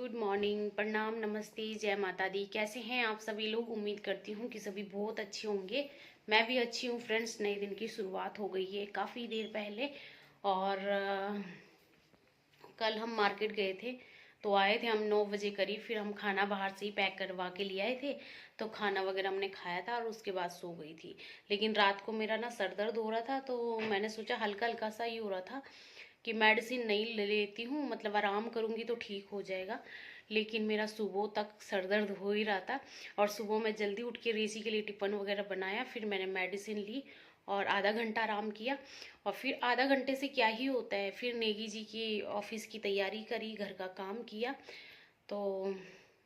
Good morning, प्रणाम, नमस्ते, जय माता दी। कैसे हैं आप सभी लोग? उम्मीद करती हूँ कि सभी बहुत अच्छे होंगे। मैं भी अच्छी हूँ फ्रेंड्स। नए दिन की शुरुआत हो गई है काफ़ी देर पहले। और कल हम मार्केट गए थे, तो आए थे हम 9 बजे करीब। फिर हम खाना बाहर से ही पैक करवा के ले आए थे, तो खाना वगैरह हमने खाया था और उसके बाद सो गई थी। लेकिन रात को मेरा ना सर दर्द हो रहा था, तो मैंने सोचा हल्का हल्का सा ही हो रहा था कि मेडिसिन नहीं ले लेती हूँ, मतलब आराम करूँगी तो ठीक हो जाएगा। लेकिन मेरा सुबह तक सर दर्द हो ही रहा था। और सुबह मैं जल्दी उठ के रेसी के लिए टिफ़िन वगैरह बनाया, फिर मैंने मेडिसिन ली और आधा घंटा आराम किया। और फिर आधा घंटे से क्या ही होता है, फिर नेगी जी की ऑफिस की तैयारी करी, घर का काम किया। तो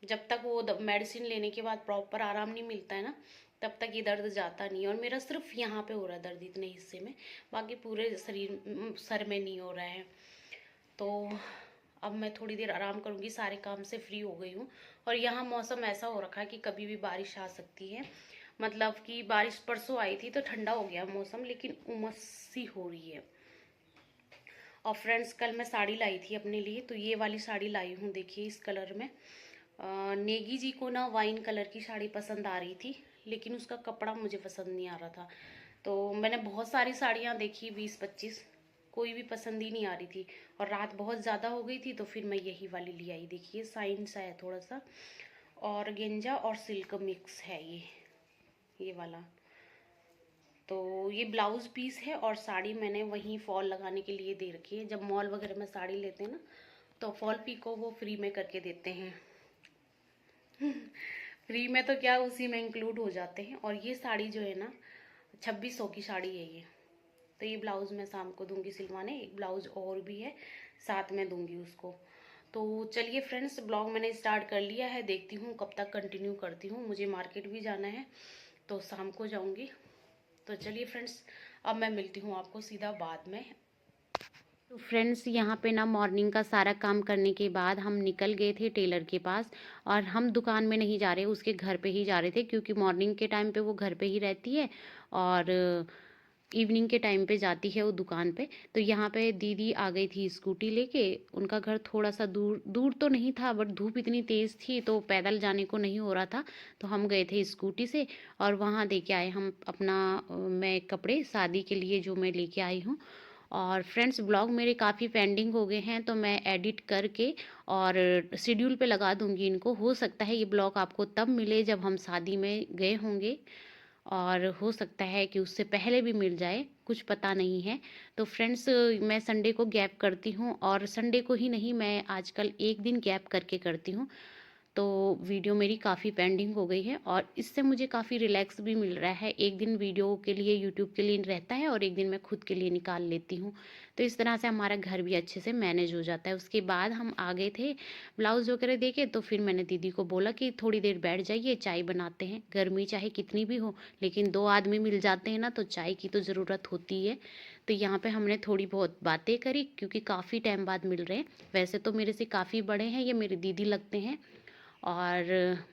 जब तक वो मेडिसिन लेने के बाद प्रॉपर आराम नहीं मिलता है ना, तब तक ये दर्द जाता नहीं है। और मेरा सिर्फ यहाँ पे हो रहा है दर्द, इतने हिस्से में, बाकी पूरे शरीर सर में नहीं हो रहा है। तो अब मैं थोड़ी देर आराम करूँगी, सारे काम से फ्री हो गई हूँ। और यहाँ मौसम ऐसा हो रखा है कि कभी भी बारिश आ सकती है। मतलब कि बारिश परसों आई थी तो ठंडा हो गया मौसम, लेकिन उमस सी हो रही है। और फ्रेंड्स, कल मैं साड़ी लाई थी अपने लिए, तो ये वाली साड़ी लाई हूँ, देखिए इस कलर में। नेगी जी को ना वाइन कलर की साड़ी पसंद आ रही थी, लेकिन उसका कपड़ा मुझे पसंद नहीं आ रहा था। तो मैंने बहुत सारी साड़ियाँ देखी, 20-25, कोई भी पसंद ही नहीं आ रही थी। और रात बहुत ज़्यादा हो गई थी, तो फिर मैं यही वाली ले आई। देखिए साइन सा है थोड़ा सा, और गेंजा और सिल्क मिक्स है ये वाला। तो ये ब्लाउज पीस है, और साड़ी मैंने वहीं फॉल लगाने के लिए दे रखी है। जब मॉल वगैरह में साड़ी लेते हैं ना, तो फॉल पिको वो फ्री में करके देते हैं। फ्री में तो क्या, उसी में इंक्लूड हो जाते हैं। और ये साड़ी जो है ना, 2600 की साड़ी है ये। तो ये ब्लाउज मैं शाम को दूंगी सिलवाने, एक ब्लाउज और भी है साथ में दूंगी उसको। तो चलिए फ्रेंड्स, ब्लॉग मैंने स्टार्ट कर लिया है, देखती हूँ कब तक कंटिन्यू करती हूँ। मुझे मार्केट भी जाना है, तो शाम को जाऊँगी। तो चलिए फ्रेंड्स, अब मैं मिलती हूँ आपको सीधा बाद में। तो फ्रेंड्स, यहाँ पे ना मॉर्निंग का सारा काम करने के बाद हम निकल गए थे टेलर के पास। और हम दुकान में नहीं जा रहे, उसके घर पे ही जा रहे थे, क्योंकि मॉर्निंग के टाइम पे वो घर पे ही रहती है और इवनिंग के टाइम पे जाती है वो दुकान पे। तो यहाँ पे दीदी आ गई थी स्कूटी लेके। उनका घर थोड़ा सा दूर दूर तो नहीं था, बट धूप इतनी तेज़ थी तो पैदल जाने को नहीं हो रहा था। तो हम गए थे स्कूटी से, और वहाँ दे के आए हम अपना मैं कपड़े शादी के लिए जो मैं लेके आई हूँ। और फ्रेंड्स, ब्लॉग मेरे काफ़ी पेंडिंग हो गए हैं, तो मैं एडिट करके और शेड्यूल पे लगा दूंगी इनको। हो सकता है ये ब्लॉग आपको तब मिले जब हम शादी में गए होंगे, और हो सकता है कि उससे पहले भी मिल जाए, कुछ पता नहीं है। तो फ्रेंड्स, मैं संडे को गैप करती हूँ, और संडे को ही नहीं, मैं आजकल एक दिन गैप करके करती हूँ। तो वीडियो मेरी काफ़ी पेंडिंग हो गई है, और इससे मुझे काफ़ी रिलैक्स भी मिल रहा है। एक दिन वीडियो के लिए, यूट्यूब के लिए रहता है, और एक दिन मैं खुद के लिए निकाल लेती हूँ। तो इस तरह से हमारा घर भी अच्छे से मैनेज हो जाता है। उसके बाद हम आ गए थे ब्लाउज़ वगैरह देके, तो फिर मैंने दीदी को बोला कि थोड़ी देर बैठ जाइए, चाय बनाते हैं। गर्मी चाहे कितनी भी हो, लेकिन 2 आदमी मिल जाते हैं ना, तो चाय की तो ज़रूरत होती है। तो यहाँ पे हमने थोड़ी बहुत बातें करी, क्योंकि काफ़ी टाइम बाद मिल रहे हैं। वैसे तो मेरे से काफ़ी बड़े हैं, ये मेरे दीदी लगते हैं, और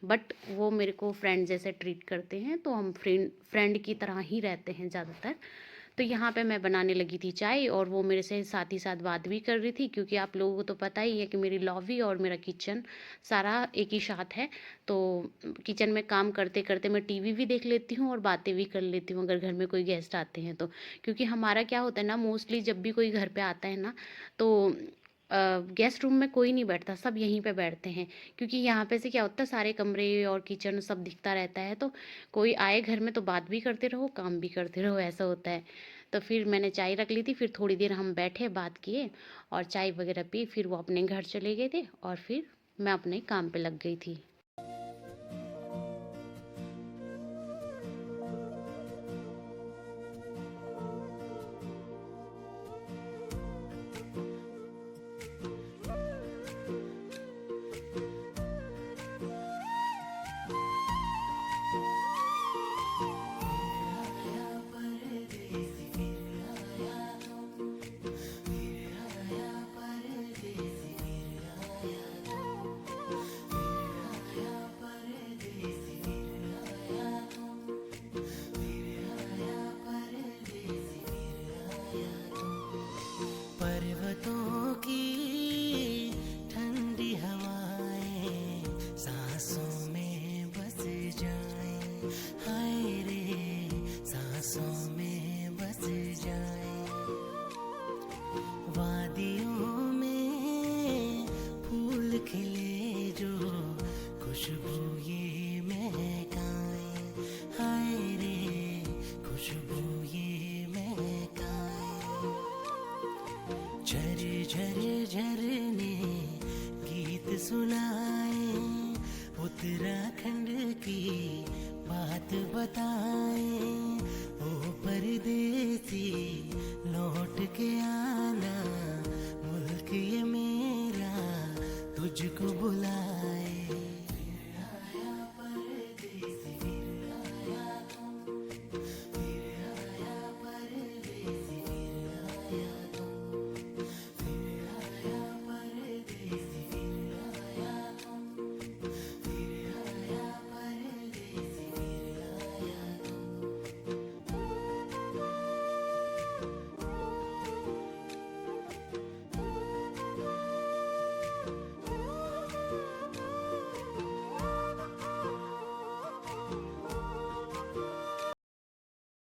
बट वो मेरे को फ्रेंड जैसे ट्रीट करते हैं, तो हम फ्रेंड की तरह ही रहते हैं ज़्यादातर। तो यहाँ पे मैं बनाने लगी थी चाय, और वो मेरे से साथ ही साथ बात भी कर रही थी, क्योंकि आप लोगों को तो पता ही है कि मेरी लॉबी और मेरा किचन सारा एक ही साथ है। तो किचन में काम करते करते मैं टीवी भी देख लेती हूँ और बातें भी कर लेती हूँ, अगर घर में कोई गेस्ट आते हैं तो। क्योंकि हमारा क्या होता है ना, मोस्टली जब भी कोई घर पे आता है ना, तो गेस्ट रूम में कोई नहीं बैठता, सब यहीं पे बैठते हैं। क्योंकि यहाँ पे से क्या होता है, सारे कमरे और किचन सब दिखता रहता है, तो कोई आए घर में तो बात भी करते रहो, काम भी करते रहो, ऐसा होता है। तो फिर मैंने चाय रख ली थी, फिर थोड़ी देर हम बैठे, बात किए और चाय वगैरह पी। फिर वो अपने घर चले गए थे, और फिर मैं अपने काम पे लग गई थी। झरे झरने गीत सुनाए, उत्तराखंड की बात बताए। ओ परदेसी लौट के आना, मुल्क ये मेरा तुझको बुलाए।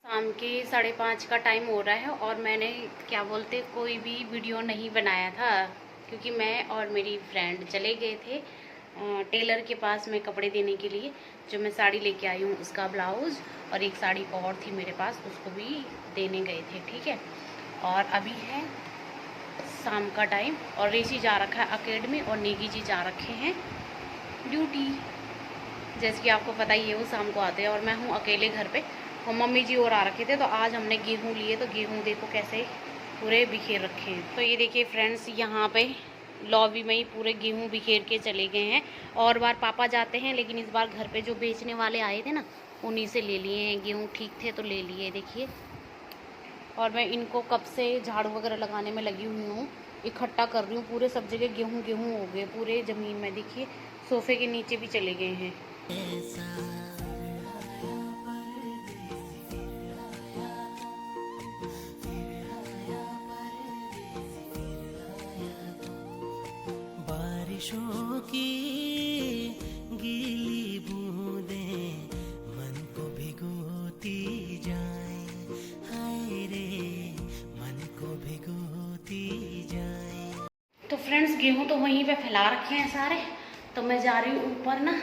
शाम के 5:30 का टाइम हो रहा है और मैंने क्या बोलते कोई भी वीडियो नहीं बनाया था, क्योंकि मैं और मेरी फ्रेंड चले गए थे टेलर के पास में कपड़े देने के लिए। जो मैं साड़ी लेके आई हूँ उसका ब्लाउज़ और एक साड़ी और थी मेरे पास, उसको भी देने गए थे, ठीक है। और अभी है शाम का टाइम और ऋषि जा रखा है अकेडमी और नेगी जी जा रखे हैं ड्यूटी। जैसे कि आपको पता ही है वो शाम को आते हैं और मैं हूँ अकेले घर पे, और मम्मी जी और आ रखे थे। तो आज हमने गेहूँ लिए, तो गेहूँ देखो कैसे पूरे बिखेर रखे हैं। तो ये देखिए फ्रेंड्स, यहाँ पे लॉबी में ही पूरे गेहूँ बिखेर के चले गए हैं। और बार पापा जाते हैं, लेकिन इस बार घर पे जो बेचने वाले आए थे ना, उन्हीं से ले लिए हैं गेहूँ। ठीक थे तो ले लिए, देखिए। और मैं इनको कब से झाड़ू वगैरह लगाने में लगी हुई हूँ, इकट्ठा कर रही हूँ। पूरे सब जगह गेहूँ गेहूँ हो गए पूरे ज़मीन में, देखिए सोफे के नीचे भी चले गए हैं। बारिशों की गीली बूंदें मन को भिगोती जाएं, हाय रे मन को भिगोती जाएं। तो फ्रेंड्स, गेहूँ तो वहीं पे फैला रखे हैं सारे। तो मैं जा रही हूँ ऊपर ना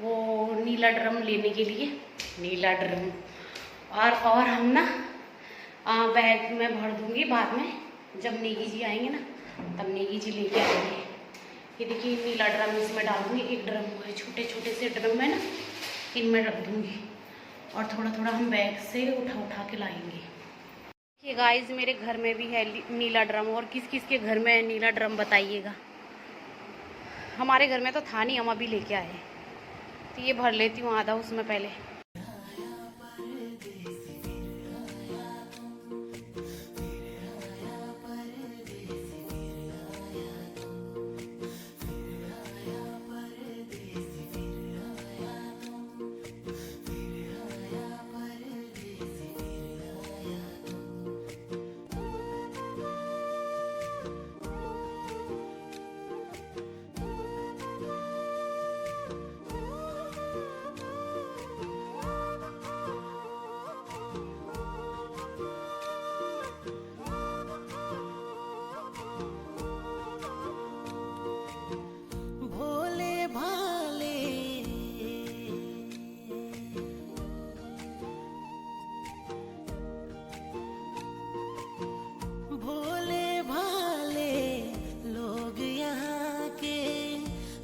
वो नीला ड्रम लेने के लिए, नीला ड्रम। और हम ना बैग में भर दूंगी बाद में, जब नेगी जी आएंगे ना तब नेगी जी लेके आएंगे। ये देखिए नीला ड्रम, इसमें डाल दूँगी। एक ड्रम वो है, छोटे छोटे से ड्रम है ना, इनमें रख दूँगी। और थोड़ा थोड़ा हम बैग से उठा उठा के लाएंगे। ये गाइस, मेरे घर में भी है नीला ड्रम। और किस किस के घर में है नीला ड्रम बताइएगा। हमारे घर में तो था नहीं, हम अभी लेके आए। तो ये भर लेती हूँ आधा उसमें पहले।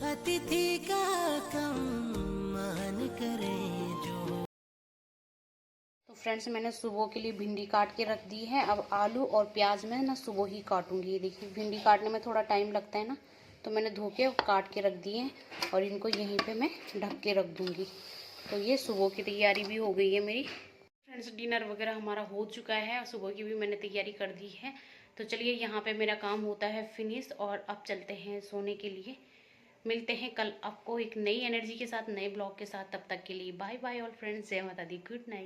अतिथि का सम्मान करें जो। तो फ्रेंड्स, मैंने सुबह के लिए भिंडी काट के रख दी है। अब आलू और प्याज मैं ना सुबह ही काटूंगी। ये देखिए भिंडी काटने में थोड़ा टाइम लगता है ना, तो मैंने धो के काट के रख दिए हैं और इनको यहीं पे मैं ढक के रख दूंगी। तो ये सुबह की तैयारी भी हो गई है मेरी। फ्रेंड्स, डिनर वगैरह हमारा हो चुका है, सुबह की भी मैंने तैयारी कर दी है। तो चलिए यहाँ पे मेरा काम होता है फिनिश और अब चलते हैं सोने के लिए। मिलते हैं कल आपको एक नई एनर्जी के साथ, नए ब्लॉग के साथ। तब तक के लिए बाय बाय ऑल फ्रेंड्स, जय माता दी, गुड नाइट।